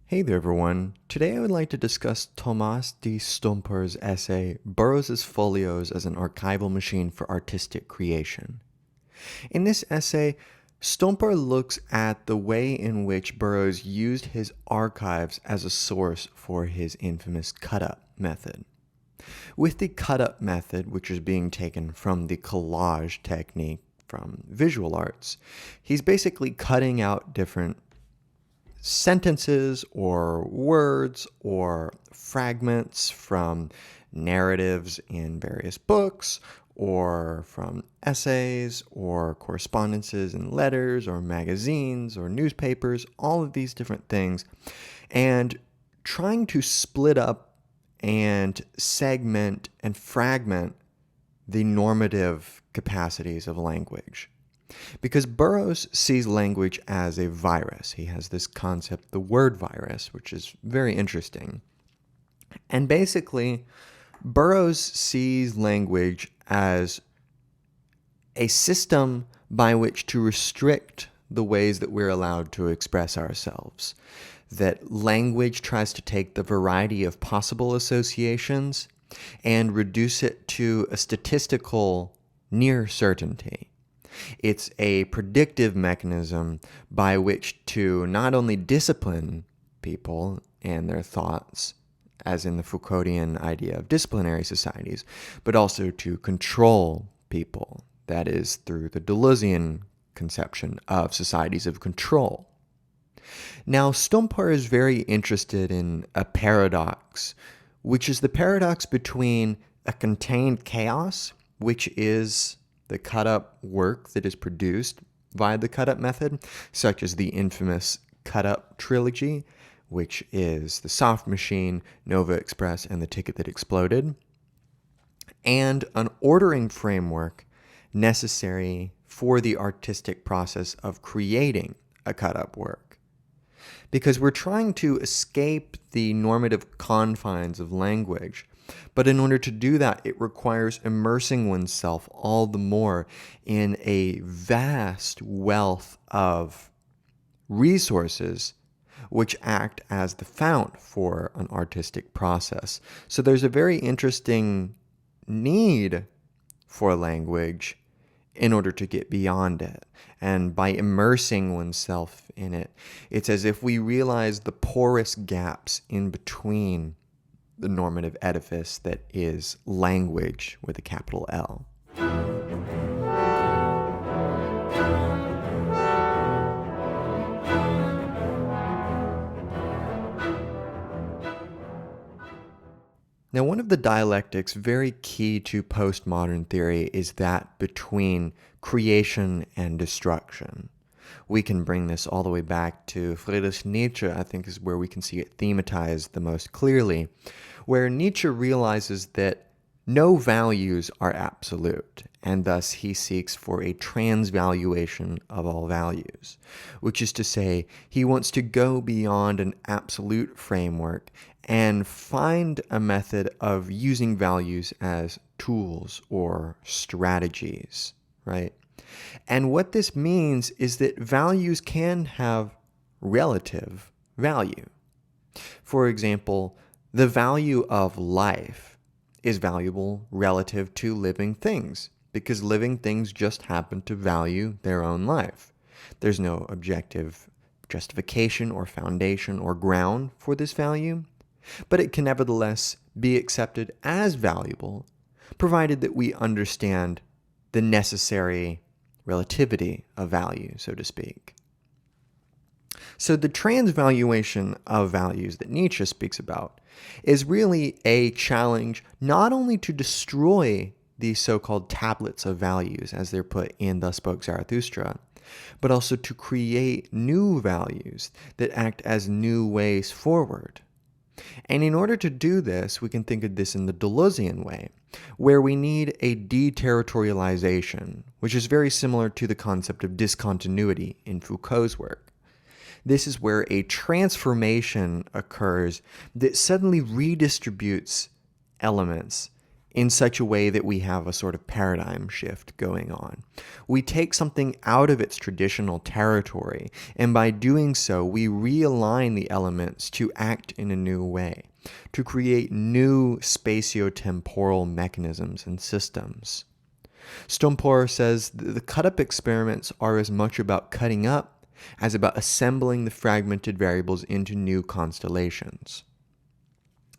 Hey there, everyone. Today I would like to discuss Thomasz D. Stompor's essay, Burroughs' Folios as an Archival Machine for Artistic Creation. In this essay, Stompor looks at the way in which Burroughs used his archives as a source for his infamous cut-up method. With the cut-up method, which is being taken from the collage technique from visual arts, he's basically cutting out different sentences or words or fragments from narratives in various books or from essays or correspondences in letters or magazines or newspapers, all of these different things, and trying to split up and segment and fragment the normative capacities of language. Because Burroughs sees language as a virus. He has this concept, the word virus, which is very interesting. And basically, Burroughs sees language as a system by which to restrict the ways that we're allowed to express ourselves. That language tries to take the variety of possible associations and reduce it to a statistical near certainty. It's a predictive mechanism by which to not only discipline people and their thoughts, as in the Foucauldian idea of disciplinary societies, but also to control people, that is, through the Deleuzian conception of societies of control. Now, Stompor is very interested in a paradox, which is the paradox between a contained chaos, which is the cut-up work that is produced via the cut-up method, such as the infamous cut-up trilogy, which is The Soft Machine, Nova Express, and The Ticket That Exploded, and an ordering framework necessary for the artistic process of creating a cut-up work. Because we're trying to escape the normative confines of language, but in order to do that, it requires immersing oneself all the more in a vast wealth of resources which act as the fount for an artistic process. So there's a very interesting need for language in order to get beyond it. And by immersing oneself in it, it's as if we realize the porous gaps in between the normative edifice that is language with a capital L. Now, one of the dialectics very key to postmodern theory is that between creation and destruction. We can bring this all the way back to Friedrich Nietzsche, I think is where we can see it thematized the most clearly, where Nietzsche realizes that no values are absolute, and thus he seeks for a transvaluation of all values, which is to say, he wants to go beyond an absolute framework and find a method of using values as tools or strategies, right? And what this means is that values can have relative value. For example, the value of life is valuable relative to living things, because living things just happen to value their own life. There's no objective justification or foundation or ground for this value, but it can nevertheless be accepted as valuable, provided that we understand the necessary relativity of value, so to speak. So the transvaluation of values that Nietzsche speaks about is really a challenge not only to destroy these so-called tablets of values, as they're put in Thus Spoke Zarathustra, but also to create new values that act as new ways forward. And in order to do this, we can think of this in the Deleuzian way, where we need a deterritorialization, which is very similar to the concept of discontinuity in Foucault's work. This is where a transformation occurs that suddenly redistributes elements in such a way that we have a sort of paradigm shift going on. We take something out of its traditional territory, and by doing so, we realign the elements to act in a new way, to create new spatiotemporal mechanisms and systems. Stompor says the cut-up experiments are as much about cutting up as about assembling the fragmented variables into new constellations.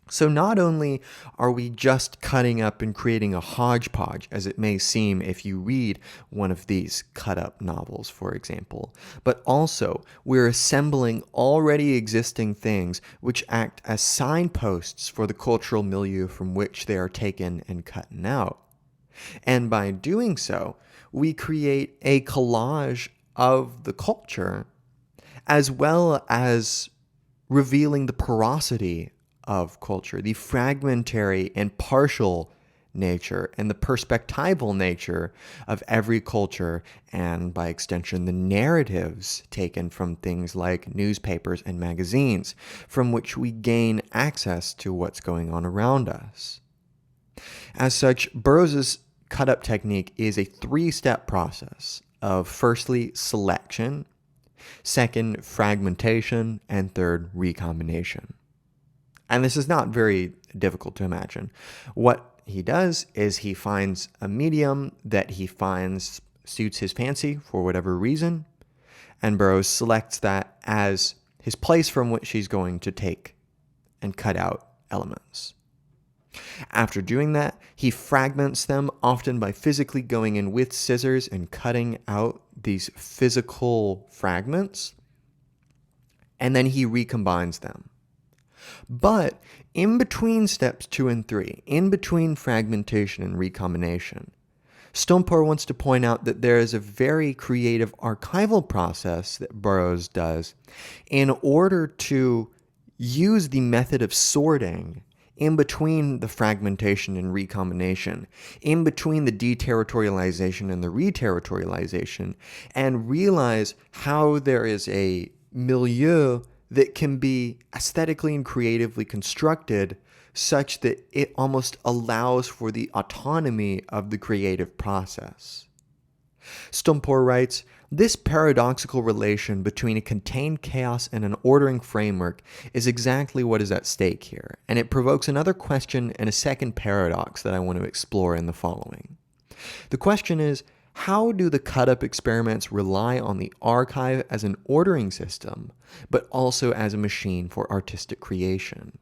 So not only are we just cutting up and creating a hodgepodge, as it may seem if you read one of these cut-up novels, for example, but also we're assembling already existing things which act as signposts for the cultural milieu from which they are taken and cut out. And by doing so, we create a collage of the culture as well as revealing the porosity of culture, the fragmentary and partial nature and the perspectival nature of every culture, and by extension the narratives taken from things like newspapers and magazines, from which we gain access to what's going on around us. As such, Burroughs' cut-up technique is a three-step process of firstly selection, second fragmentation, and third recombination. And this is not very difficult to imagine. What he does is he finds a medium that he finds suits his fancy for whatever reason, and Burroughs selects that as his place from which he's going to take and cut out elements. After doing that, he fragments them, often by physically going in with scissors and cutting out these physical fragments, and then he recombines them. But in between steps 2 and 3, in between fragmentation and recombination, Stompor wants to point out that there is a very creative archival process that Burroughs does in order to use the method of sorting in between the fragmentation and recombination, in between the deterritorialization and the reterritorialization, and realize how there is a milieu that can be aesthetically and creatively constructed such that it almost allows for the autonomy of the creative process. Stompor writes, "This paradoxical relation between a contained chaos and an ordering framework is exactly what is at stake here, and it provokes another question and a second paradox that I want to explore in the following. The question is, how do the cut-up experiments rely on the archive as an ordering system, but also as a machine for artistic creation?"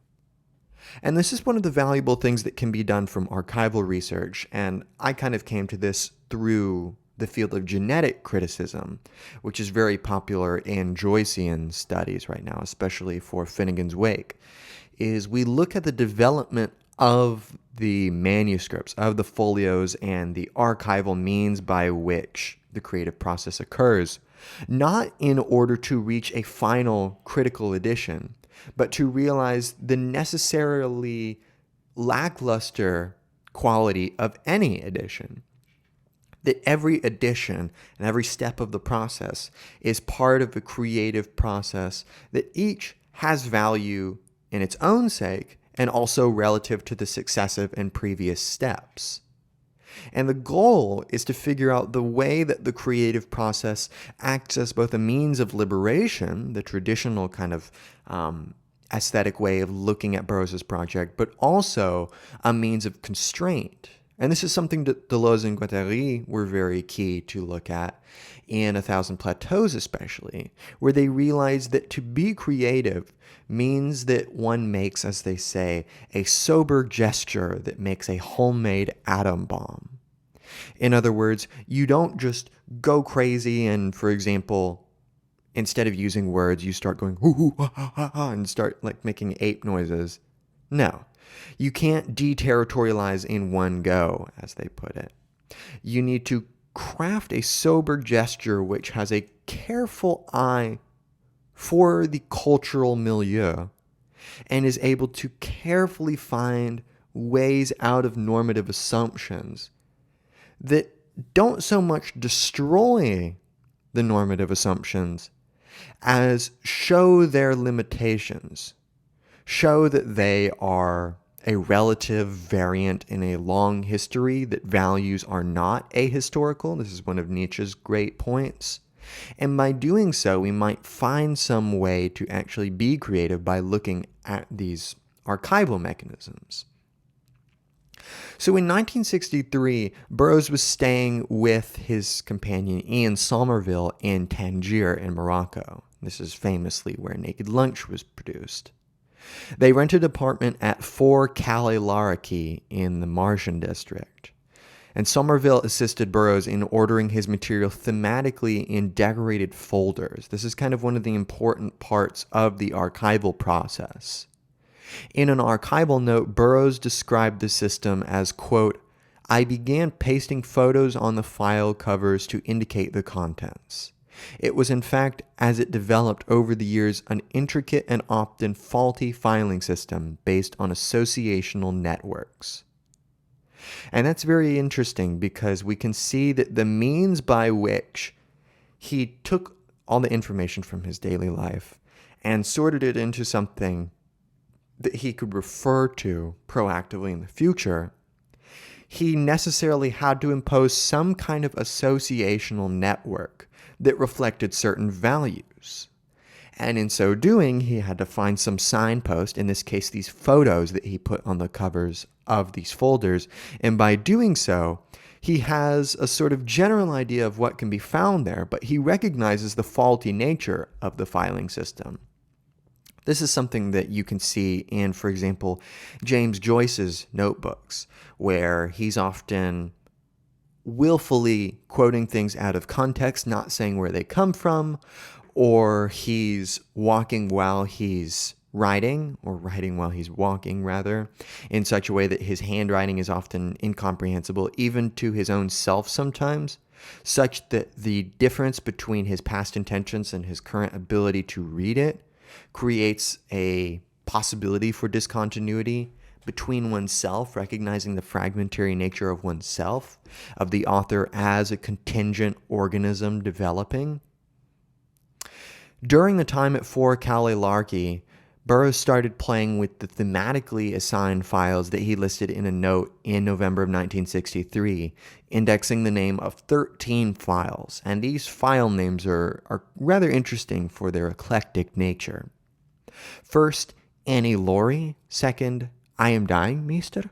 And this is one of the valuable things that can be done from archival research, and I kind of came to this through the field of genetic criticism, which is very popular in Joycean studies right now, especially for Finnegan's Wake, is we look at the development of the manuscripts, of the folios, and the archival means by which the creative process occurs, not in order to reach a final critical edition, but to realize the necessarily lackluster quality of any edition. That every edition and every step of the process is part of a creative process that each has value in its own sake and also relative to the successive and previous steps. And the goal is to figure out the way that the creative process acts as both a means of liberation, the traditional kind of aesthetic way of looking at Burroughs' project, but also a means of constraint. And this is something that Deleuze and Guattari were very key to look at in A Thousand Plateaus especially, where they realized that to be creative means that one makes, as they say, a sober gesture that makes a homemade atom bomb. In other words, you don't just go crazy and, for example, instead of using words, you start going hoo hoo ha ha ha ha and start like making ape noises. No. You can't deterritorialize in one go, as they put it. You need to craft a sober gesture which has a careful eye for the cultural milieu and is able to carefully find ways out of normative assumptions that don't so much destroy the normative assumptions as show their limitations, show that they are a relative variant in a long history that values are not ahistorical. This is one of Nietzsche's great points. And by doing so, we might find some way to actually be creative by looking at these archival mechanisms. So in 1963, Burroughs was staying with his companion Ian Somerville in Tangier in Morocco. This is famously where Naked Lunch was produced. They rented an apartment at 4 Calais Laraki in the Martian district. And Somerville assisted Burroughs in ordering his material thematically in decorated folders. This is kind of one of the important parts of the archival process. In an archival note, Burroughs described the system as, quote, "I began pasting photos on the file covers to indicate the contents. It was in fact, as it developed over the years, an intricate and often faulty filing system based on associational networks." And that's very interesting because we can see that the means by which he took all the information from his daily life and sorted it into something that he could refer to proactively in the future, he necessarily had to impose some kind of associational network that reflected certain values. And in so doing, he had to find some signpost, in this case, these photos that he put on the covers of these folders. And by doing so, he has a sort of general idea of what can be found there, but he recognizes the faulty nature of the filing system. This is something that you can see in, for example, James Joyce's notebooks, where he's often willfully quoting things out of context, not saying where they come from, or he's walking while he's writing, or writing while he's walking, rather, in such a way that his handwriting is often incomprehensible, even to his own self sometimes, such that the difference between his past intentions and his current ability to read it creates a possibility for discontinuity between oneself, recognizing the fragmentary nature of oneself, of the author as a contingent organism developing. During the time at 4 Calais Laraki, Burroughs started playing with the thematically assigned files that he listed in a note in November of 1963, indexing the name of 13 files. And these file names are rather interesting for their eclectic nature. First, Annie Laurie. Second, I Am Dying, Meester.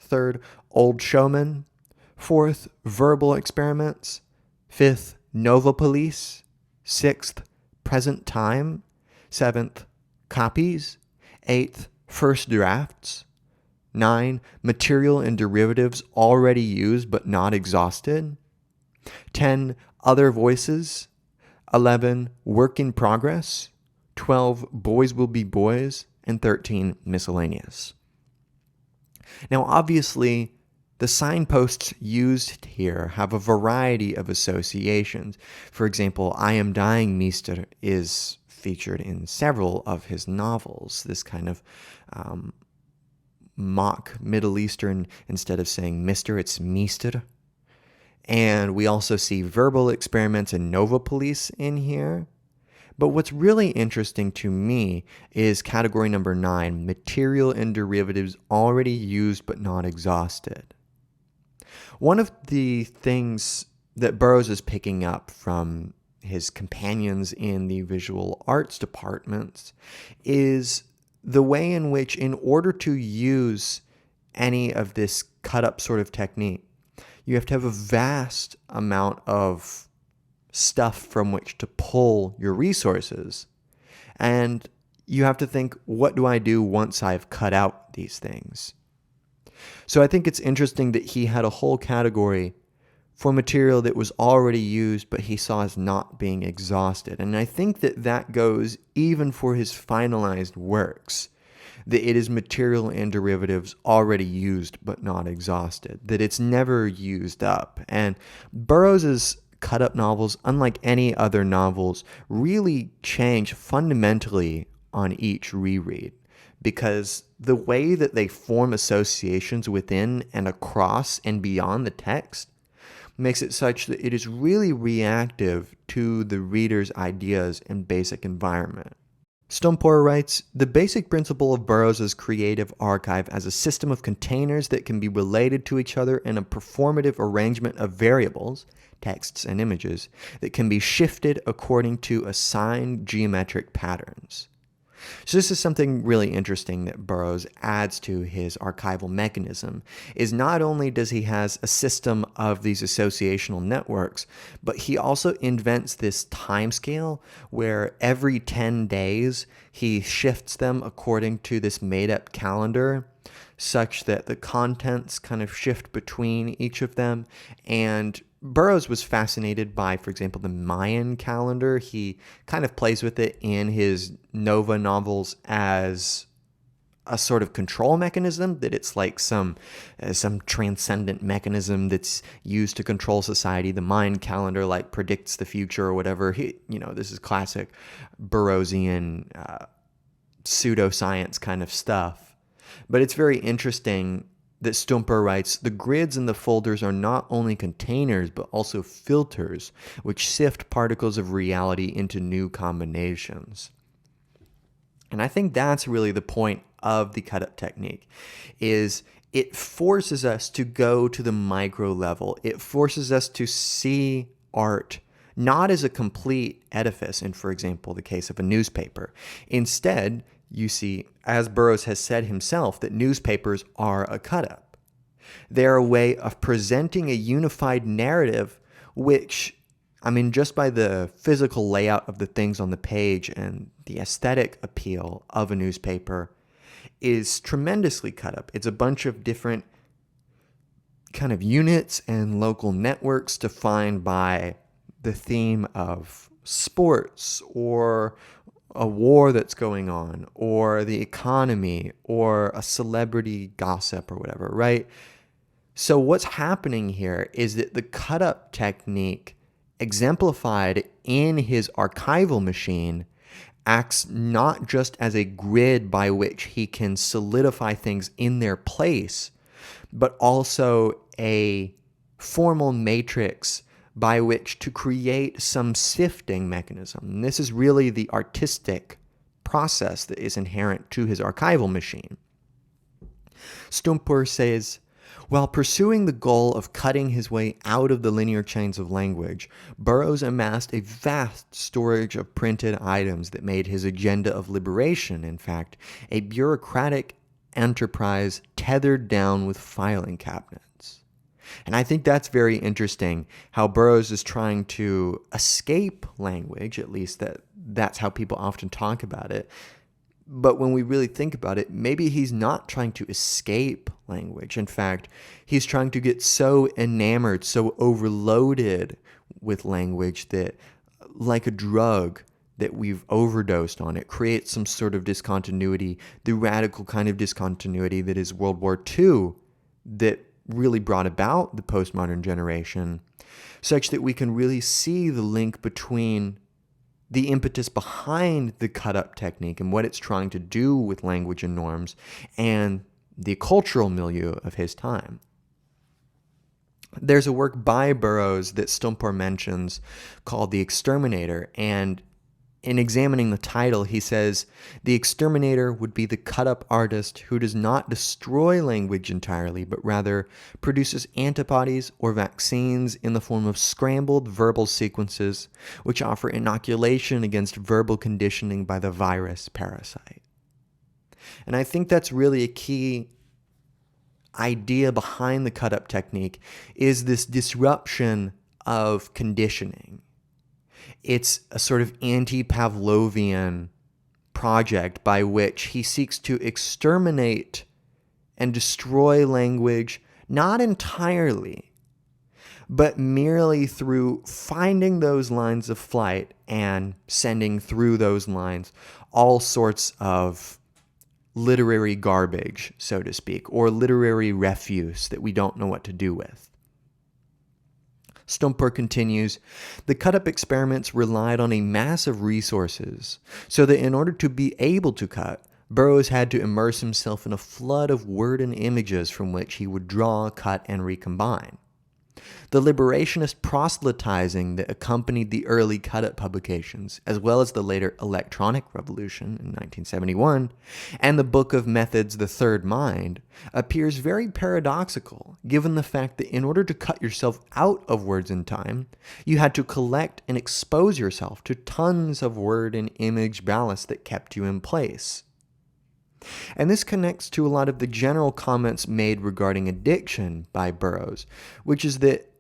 Third, Old Showman. Fourth, Verbal Experiments. Fifth, Nova Police. Sixth, Present Time. Seventh, Copies. Eighth, First Drafts. 9, Material and derivatives already used but not exhausted. 10, Other voices. 11, Work in progress. 12, Boys will be boys. And 13, Miscellaneous. Now, obviously, the signposts used here have a variety of associations. For example, I Am Dying, Meester is featured in several of his novels. This kind of mock Middle Eastern, instead of saying Mister, it's Meester. And we also see Verbal Experiments and Nova Police in here. But what's really interesting to me is category number 9, Material and derivatives already used but not exhausted. One of the things that Burroughs is picking up from his companions in the visual arts departments is the way in which, in order to use any of this cut-up sort of technique, you have to have a vast amount of stuff from which to pull your resources. And you have to think, what do I do once I've cut out these things? So I think it's interesting that he had a whole category for material that was already used, but he saw as not being exhausted. And I think that that goes even for his finalized works, that it is material and derivatives already used, but not exhausted, that it's never used up. And Burroughs's cut-up novels, unlike any other novels, really change fundamentally on each reread, because the way that they form associations within and across and beyond the text makes it such that it is really reactive to the reader's ideas and basic environment. Stompor writes, the basic principle of Burroughs' creative archive as a system of containers that can be related to each other in a performative arrangement of variables, texts and images, that can be shifted according to assigned geometric patterns. So this is something really interesting that Burroughs adds to his archival mechanism, is not only does he has a system of these associational networks, but he also invents this timescale where every 10 days he shifts them according to this made-up calendar, such that the contents kind of shift between each of them. And Burroughs was fascinated by, for example, the Mayan calendar. He kind of plays with it in his Nova novels as a sort of control mechanism, that it's like some transcendent mechanism that's used to control society. The Mayan calendar like predicts the future or whatever. This is classic Burroughsian pseudoscience kind of stuff. But it's very interesting that Stompor writes, the grids and the folders are not only containers, but also filters, which sift particles of reality into new combinations. And I think that's really the point of the cut-up technique, is it forces us to go to the micro level. It forces us to see art not as a complete edifice, in, for example, the case of a newspaper. Instead, you see, as Burroughs has said himself, that newspapers are a cut-up. They're a way of presenting a unified narrative, which, just by the physical layout of the things on the page and the aesthetic appeal of a newspaper, is tremendously cut up. It's a bunch of different kind of units and local networks defined by the theme of sports or a war that's going on or the economy or a celebrity gossip or whatever, right? So what's happening here is that the cut-up technique exemplified in his archival machine acts not just as a grid by which he can solidify things in their place, but also a formal matrix by which to create some sifting mechanism. And this is really the artistic process that is inherent to his archival machine. Stompor says, while pursuing the goal of cutting his way out of the linear chains of language, Burroughs amassed a vast storage of printed items that made his agenda of liberation, in fact, a bureaucratic enterprise tethered down with filing cabinets. And I think that's very interesting, how Burroughs is trying to escape language, at least that's how people often talk about it. But when we really think about it, maybe he's not trying to escape language. In fact, he's trying to get so enamored, so overloaded with language that, like a drug that we've overdosed on, it creates some sort of discontinuity, the radical kind of discontinuity that is World War II, that really brought about the postmodern generation, such that we can really see the link between the impetus behind the cut-up technique and what it's trying to do with language and norms and the cultural milieu of his time. There's a work by Burroughs that Stompor mentions called The Exterminator, and in examining the title, he says, the exterminator would be the cut-up artist who does not destroy language entirely, but rather produces antibodies or vaccines in the form of scrambled verbal sequences, which offer inoculation against verbal conditioning by the virus parasite. And I think that's really a key idea behind the cut-up technique, is this disruption of conditioning. It's a sort of anti-Pavlovian project by which he seeks to exterminate and destroy language, not entirely, but merely through finding those lines of flight and sending through those lines all sorts of literary garbage, so to speak, or literary refuse that we don't know what to do with. Stompor continues, the cut-up experiments relied on a mass of resources, so that in order to be able to cut, Burroughs had to immerse himself in a flood of word and images from which he would draw, cut, and recombine. The liberationist proselytizing that accompanied the early cut-up publications, as well as the later electronic revolution in 1971, and the Book of Methods, The Third Mind, appears very paradoxical, given the fact that in order to cut yourself out of words and time, you had to collect and expose yourself to tons of word and image ballast that kept you in place. And this connects to a lot of the general comments made regarding addiction by Burroughs, which is that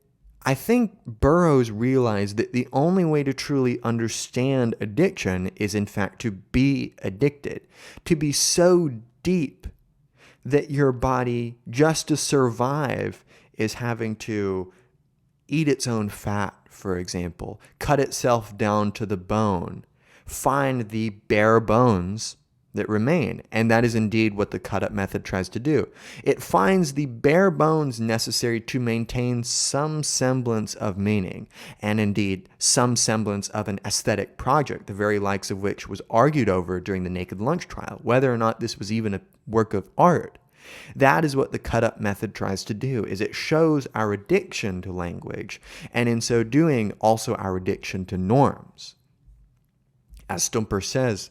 I think Burroughs realized that the only way to truly understand addiction is, in fact, to be addicted, to be so deep that your body, just to survive, is having to eat its own fat, for example, cut itself down to the bone, find the bare bones that remain. And that is indeed what the cut-up method tries to do. It finds the bare bones necessary to maintain some semblance of meaning, and indeed some semblance of an aesthetic project, the very likes of which was argued over during the Naked Lunch trial, whether or not this was even a work of art. That is what the cut-up method tries to do, is it shows our addiction to language, and in so doing, also our addiction to norms. As Stompor says,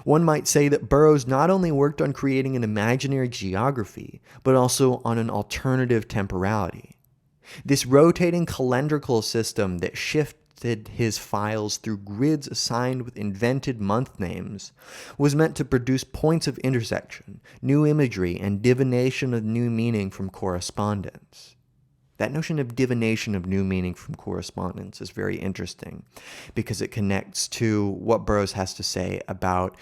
one might say that Burroughs not only worked on creating an imaginary geography, but also on an alternative temporality. This rotating calendrical system that shifted his files through grids assigned with invented month names was meant to produce points of intersection, new imagery, and divination of new meaning from correspondence. That notion of divination of new meaning from correspondence is very interesting because it connects to what Burroughs has to say about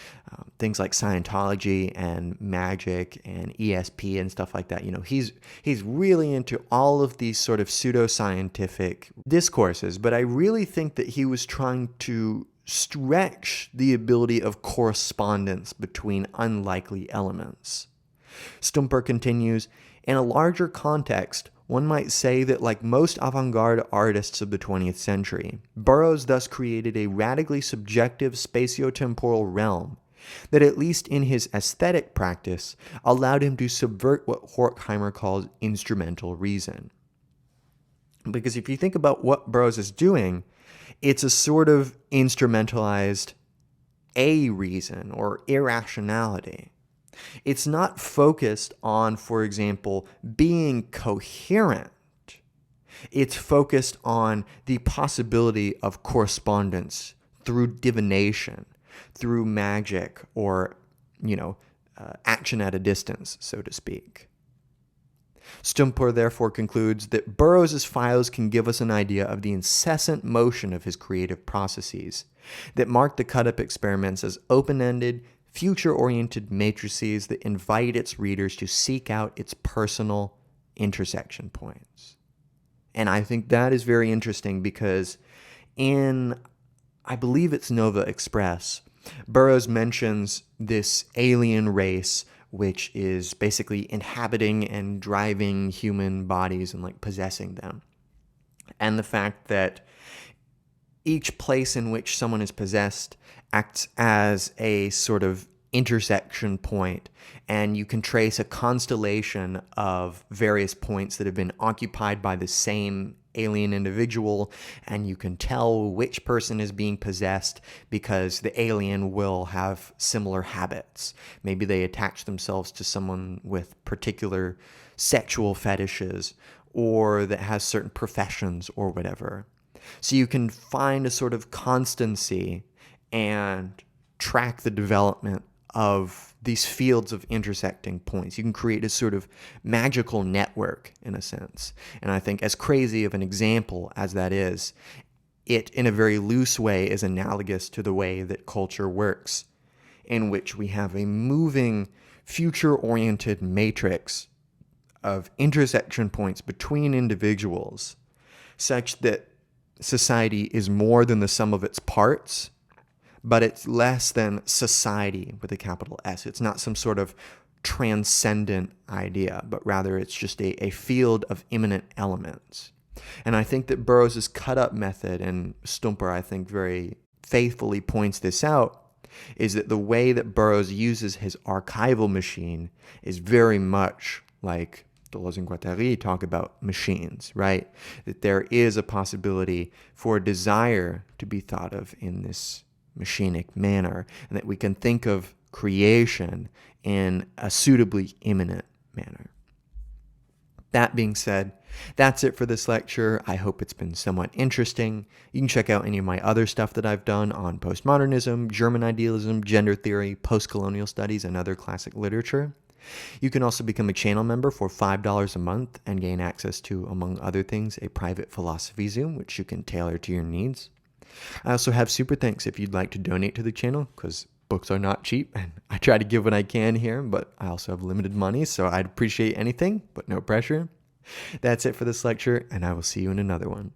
things like Scientology and magic and ESP and stuff like that. You know, he's really into all of these sort of pseudoscientific discourses, but I really think that he was trying to stretch the ability of correspondence between unlikely elements. Stompor continues, in a larger context, one might say that, like most avant-garde artists of the 20th century, Burroughs thus created a radically subjective spatio-temporal realm that, at least in his aesthetic practice, allowed him to subvert what Horkheimer calls instrumental reason. Because if you think about what Burroughs is doing, it's a sort of instrumentalized a-reason or irrationality. It's not focused on, for example, being coherent. It's focused on the possibility of correspondence through divination, through magic, or, action at a distance, so to speak. Stompor therefore concludes that Burroughs' files can give us an idea of the incessant motion of his creative processes that mark the cut-up experiments as open-ended, future-oriented matrices that invite its readers to seek out its personal intersection points. And I think that is very interesting because in, I believe it's Nova Express, Burroughs mentions this alien race which is basically inhabiting and driving human bodies and like possessing them. And the fact that each place in which someone is possessed acts as a sort of intersection point, and you can trace a constellation of various points that have been occupied by the same alien individual, and you can tell which person is being possessed because the alien will have similar habits. Maybe they attach themselves to someone with particular sexual fetishes, or that has certain professions or whatever. So you can find a sort of constancy and track the development of these fields of intersecting points. You can create a sort of magical network, in a sense. And I think as crazy of an example as that is, it, in a very loose way, is analogous to the way that culture works, in which we have a moving, future-oriented matrix of intersection points between individuals, such that society is more than the sum of its parts, but it's less than society with a capital S. It's not some sort of transcendent idea, but rather it's just a field of immanent elements. And I think that Burroughs' cut-up method, and Stompor, I think, very faithfully points this out, is that the way that Burroughs uses his archival machine is very much like Deleuze and Guattari talk about machines, right? That there is a possibility for desire to be thought of in this machinic manner, and that we can think of creation in a suitably immanent manner. That being said, that's it for this lecture. I hope it's been somewhat interesting. You can check out any of my other stuff that I've done on postmodernism, German idealism, gender theory, post-colonial studies, and other classic literature. You can also become a channel member for $5 a month and gain access to, among other things, a private philosophy Zoom, which you can tailor to your needs. I also have super thanks if you'd like to donate to the channel, because books are not cheap, and I try to give what I can here, but I also have limited money, so I'd appreciate anything, but no pressure. That's it for this lecture, and I will see you in another one.